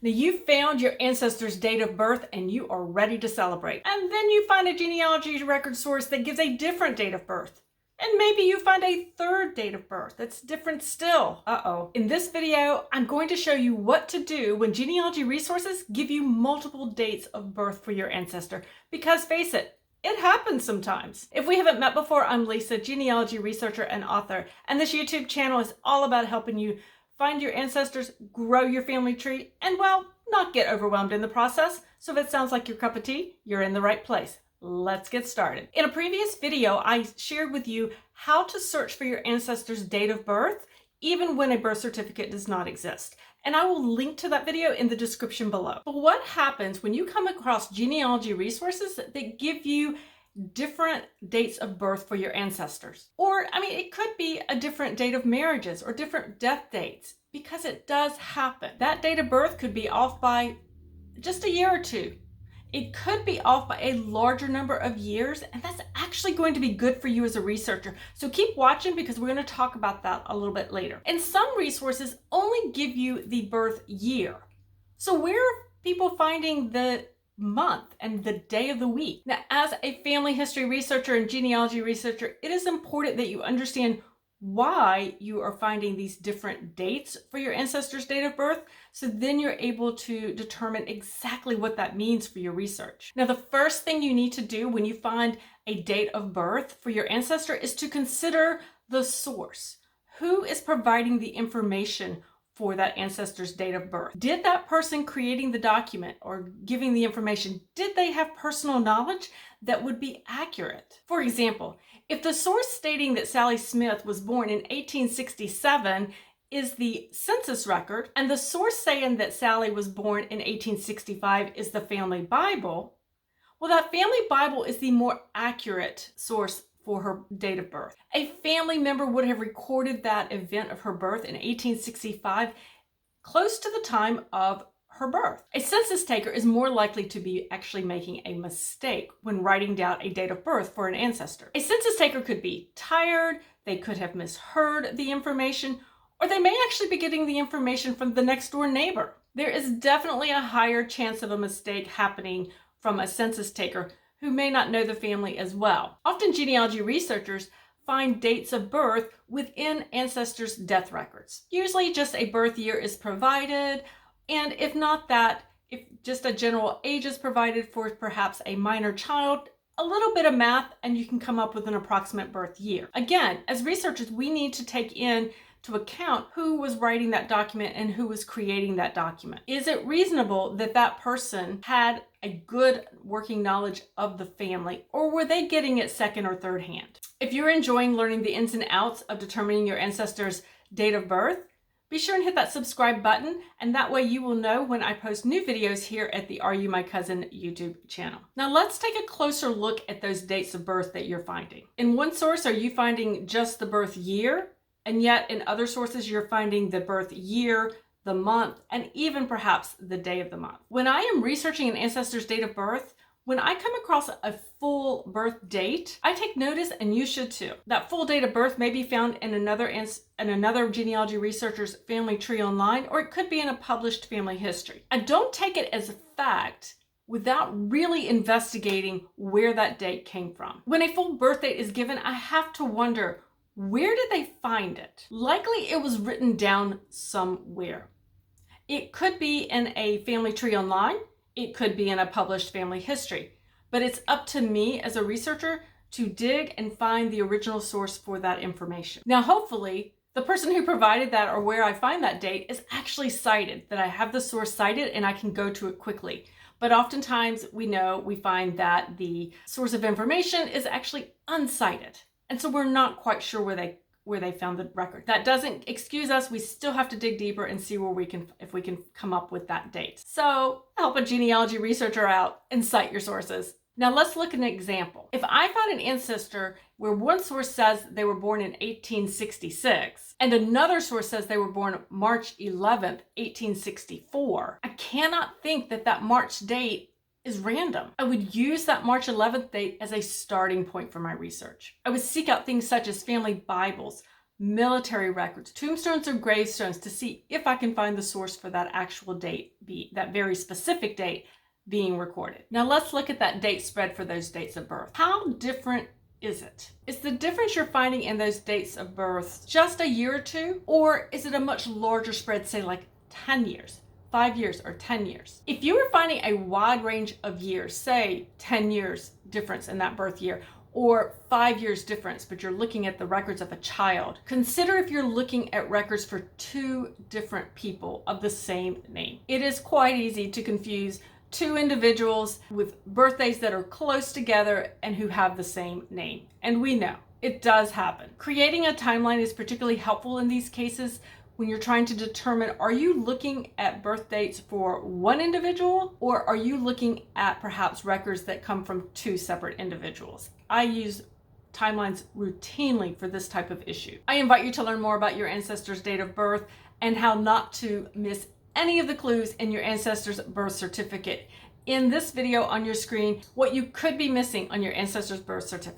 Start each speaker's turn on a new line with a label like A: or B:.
A: Now you found your ancestor's date of birth and you are ready to celebrate. And then you find a genealogy record source that gives a different date of birth. And maybe you find a third date of birth that's different still. Uh-oh. In this video, I'm going to show you what to do when genealogy resources give you multiple dates of birth for your ancestor. Because face it, it happens sometimes. If we haven't met before, I'm Lisa, genealogy researcher and author, and this YouTube channel is all about helping you find your ancestors, grow your family tree, and well, not get overwhelmed in the process. So if it sounds like your cup of tea, you're in the right place. Let's get started. In a previous video, I shared with you how to search for your ancestor's date of birth, even when a birth certificate does not exist. And I will link to that video in the description below. But what happens when you come across genealogy resources that give you different dates of birth for your ancestors? Or, it could be a different date of marriages or different death dates, because it does happen. That date of birth could be off by just a year or two. It could be off by a larger number of years, and that's actually going to be good for you as a researcher. So keep watching, because we're going to talk about that a little bit later. And some resources only give you the birth year. So where are people finding the month and the day of the week? Now, as a family history researcher and genealogy researcher, it is important that you understand why you are finding these different dates for your ancestor's date of birth, so then you're able to determine exactly what that means for your research. Now, the first thing you need to do when you find a date of birth for your ancestor is to consider the source. Who is providing the information for that ancestor's date of birth? Did that person creating the document or giving the information, did they have personal knowledge that would be accurate? For example, if the source stating that Sally Smith was born in 1867 is the census record, and the source saying that Sally was born in 1865 is the family Bible, well, that family Bible is the more accurate source for her date of birth. A family member would have recorded that event of her birth in 1865 close to the time of her birth. A census taker is more likely to be actually making a mistake when writing down a date of birth for an ancestor. A census taker could be tired, they could have misheard the information, or they may actually be getting the information from the next door neighbor. There is definitely a higher chance of a mistake happening from a census taker who may not know the family as well. Often genealogy researchers find dates of birth within ancestors' death records. Usually just a birth year is provided, and if not that, if just a general age is provided for perhaps a minor child, a little bit of math, and you can come up with an approximate birth year. Again, as researchers, we need to take into account who was writing that document and who was creating that document. Is it reasonable that that person had a good working knowledge of the family, or were they getting it second or third hand? If you're enjoying learning the ins and outs of determining your ancestor's date of birth, be sure and hit that subscribe button, and that way you will know when I post new videos here at the Are You My Cousin YouTube channel. Now let's take a closer look at those dates of birth that you're finding. In one source, are you finding just the birth year? And yet in other sources, you're finding the birth year, the month, and even perhaps the day of the month. When I am researching an ancestor's date of birth, when I come across a full birth date, I take notice, and you should too. That full date of birth may be found in another genealogy researcher's family tree online, or it could be in a published family history. I don't take it as a fact without really investigating where that date came from. When a full birth date is given, I have to wonder, where did they find it? Likely it was written down somewhere. It could be in a family tree online. It could be in a published family history, but it's up to me as a researcher to dig and find the original source for that information. Now, hopefully, the person who provided that or where I find that date is actually cited, that I have the source cited and I can go to it quickly. But oftentimes we find that the source of information is actually uncited. And so we're not quite sure where they found the record. That doesn't excuse us. We still have to dig deeper and see if we can come up with that date. So help a genealogy researcher out and cite your sources. Now let's look at an example. If I found an ancestor where one source says they were born in 1866 and another source says they were born March 11th, 1864, I cannot think that that March date is random. I would use that March 11th date as a starting point for my research. I would seek out things such as family Bibles, military records, tombstones or gravestones, to see if I can find the source for that actual date, that very specific date being recorded. Now let's look at that date spread for those dates of birth. How different is it? Is the difference you're finding in those dates of birth just a year or two? Or is it a much larger spread, say like 10 years, 5 years, or 10 years? If you were finding a wide range of years, say 10 years difference in that birth year, or 5 years difference, but you're looking at the records of a child, consider if you're looking at records for two different people of the same name. It is quite easy to confuse two individuals with birthdays that are close together and who have the same name. And we know it does happen. Creating a timeline is particularly helpful in these cases when you're trying to determine, are you looking at birth dates for one individual, or are you looking at perhaps records that come from two separate individuals? I use timelines routinely for this type of issue. I invite you to learn more about your ancestor's date of birth and how not to miss any of the clues in your ancestor's birth certificate. In this video on your screen, what you could be missing on your ancestor's birth certificate.